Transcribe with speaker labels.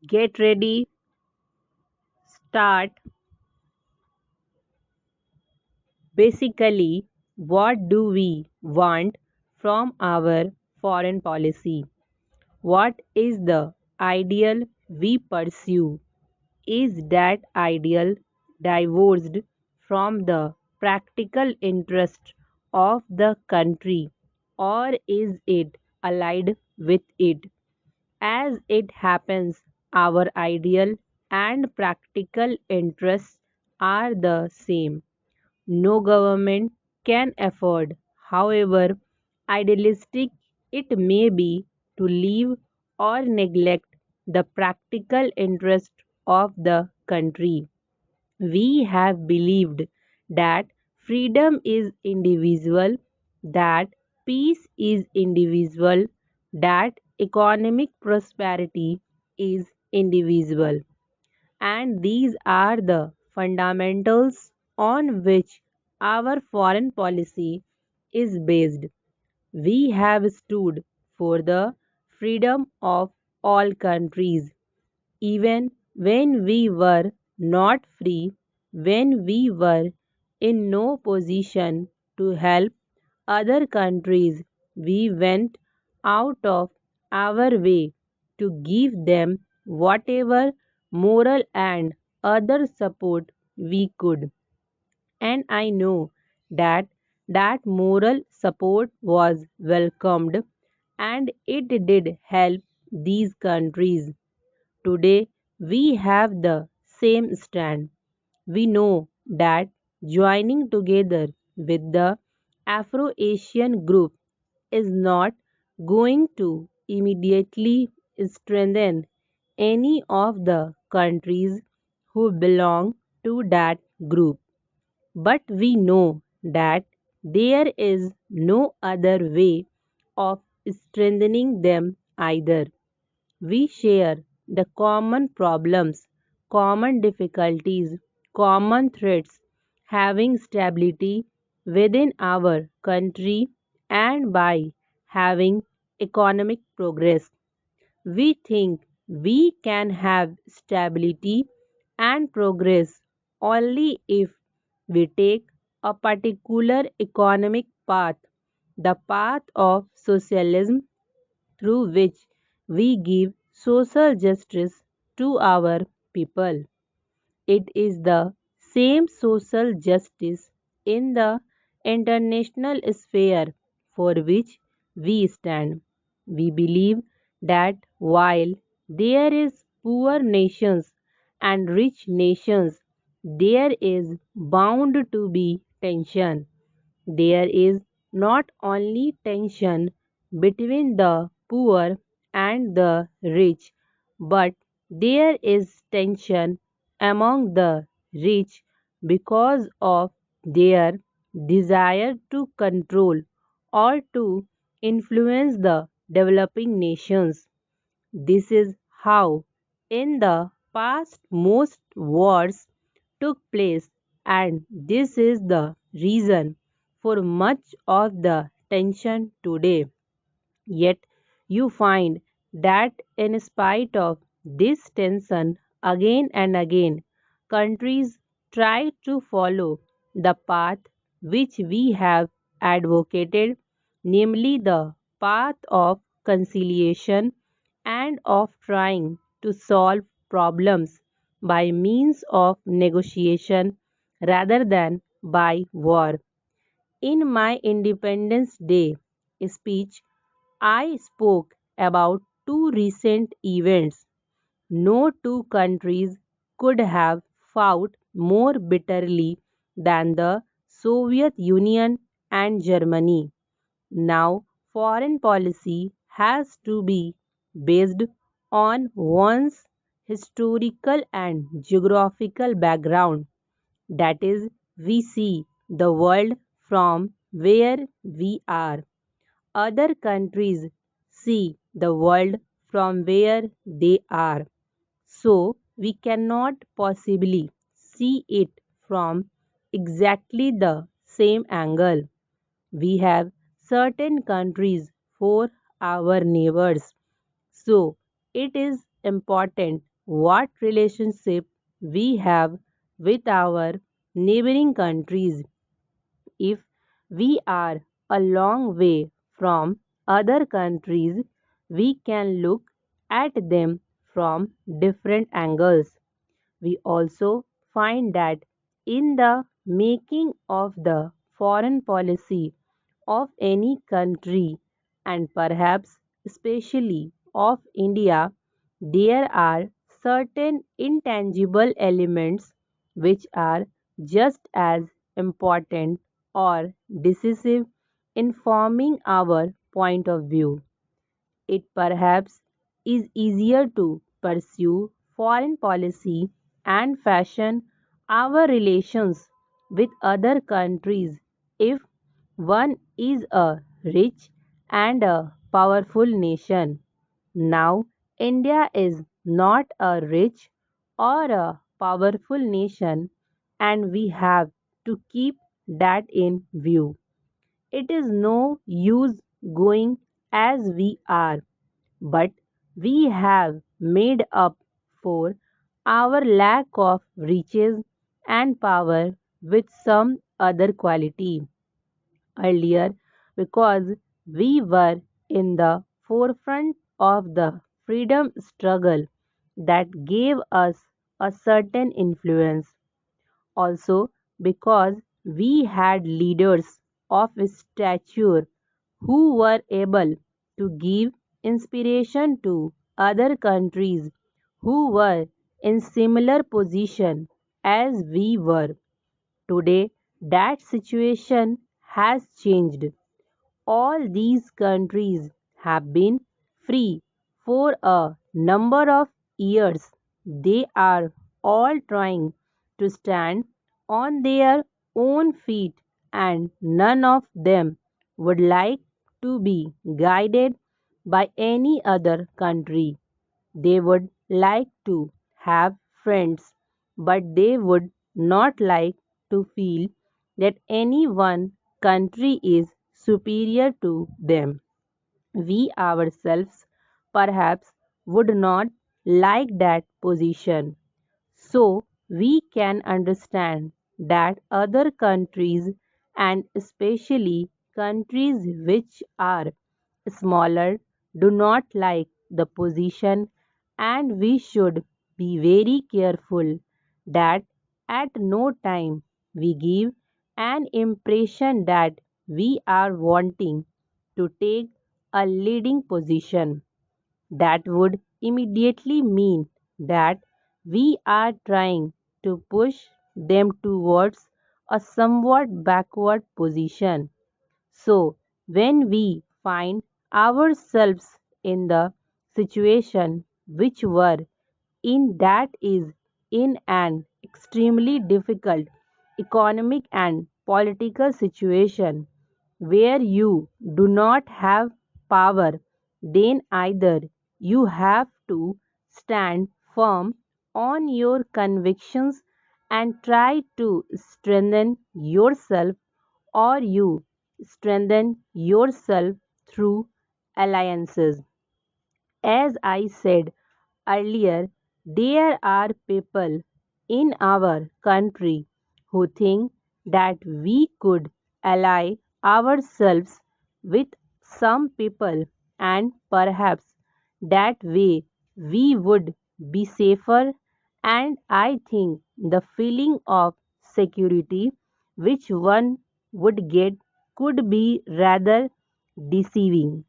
Speaker 1: Get ready, start. Basically, what do we want from our foreign policy? What is the ideal we pursue? Is that ideal divorced from the practical interest of the country, or is it allied with it? As it happens, our ideal and practical interests are the same. No government can afford, however idealistic it may be, to leave or neglect the practical interest of the country. We have believed that freedom is individual, that peace is individual, that economic prosperity is individual. And these are the fundamentals on which our foreign policy is based. We have stood for the freedom of all countries, even when we were not free, when we were in no position to help other countries. We went out of our way to give them whatever moral and other support we could. And I know that that moral support was welcomed and it did help these countries. Today, we have the same stand. We know that joining together with the Afro Asian group is not going to immediately strengthen any of the countries who belong to that group. But we know that there is no other way of strengthening them either. We share the common problems, common difficulties, common threats, having stability within our country and by having economic progress. We think we can have stability and progress only if we take a particular economic path, the path of socialism, through which we give social justice to our people. It is the same social justice in the international sphere for which we stand. We believe that while there is poor nations and rich nations, there is bound to be tension. There is not only tension between the poor and the rich, but there is tension among the rich because of their desire to control or to influence the developing nations. This is how, in the past, most wars took place, and this is the reason for much of the tension today. Yet, you find that in spite of this tension, again and again, countries try to follow the path which we have advocated, namely the path of conciliation and of trying to solve problems by means of negotiation rather than by war. In my Independence Day speech, I spoke about two recent events. No two countries could have fought more bitterly than the Soviet Union and Germany. Now, foreign policy has to be based on one's historical and geographical background. That is, we see the world from where we are. Other countries see the world from where they are. So, we cannot possibly see it from exactly the same angle. We have certain countries for our neighbors. So, it is important what relationship we have with our neighboring countries. If we are a long way from other countries, we can look at them from different angles. We also find that in the making of the foreign policy of any country, and perhaps especially of India, there are certain intangible elements which are just as important or decisive in forming our point of view. It perhaps is easier to pursue foreign policy and fashion our relations with other countries if one is a rich and a powerful nation. Now, India is not a rich or a powerful nation, and we have to keep that in view. It is no use going as we are, but we have made up for our lack of riches and power with some other quality earlier because we were in the forefront of the freedom struggle that gave us a certain influence. Also, because we had leaders of stature who were able to give inspiration to other countries who were in similar position as we were. Today, that situation has changed. All these countries have been free for a number of years. They are all trying to stand on their own feet, and none of them would like to be guided by any other country. They would like to have friends, but they would not like to feel that any one country is superior to them. We ourselves perhaps would not like that position. So we can understand that other countries, and especially countries which are smaller, do not like the position, and we should be very careful that at no time we give an impression that we are wanting to take a leading position. That would immediately mean that we are trying to push them towards a somewhat backward position. So, when we find ourselves in the situation which were in, that is in an extremely difficult economic and political situation where you do not have power, then either you have to stand firm on your convictions and try to strengthen yourself, or you strengthen yourself through alliances. As I said earlier, there are people in our country who think that we could ally ourselves with some people, and perhaps that way we would be safer, and I think the feeling of security which one would get could be rather deceiving.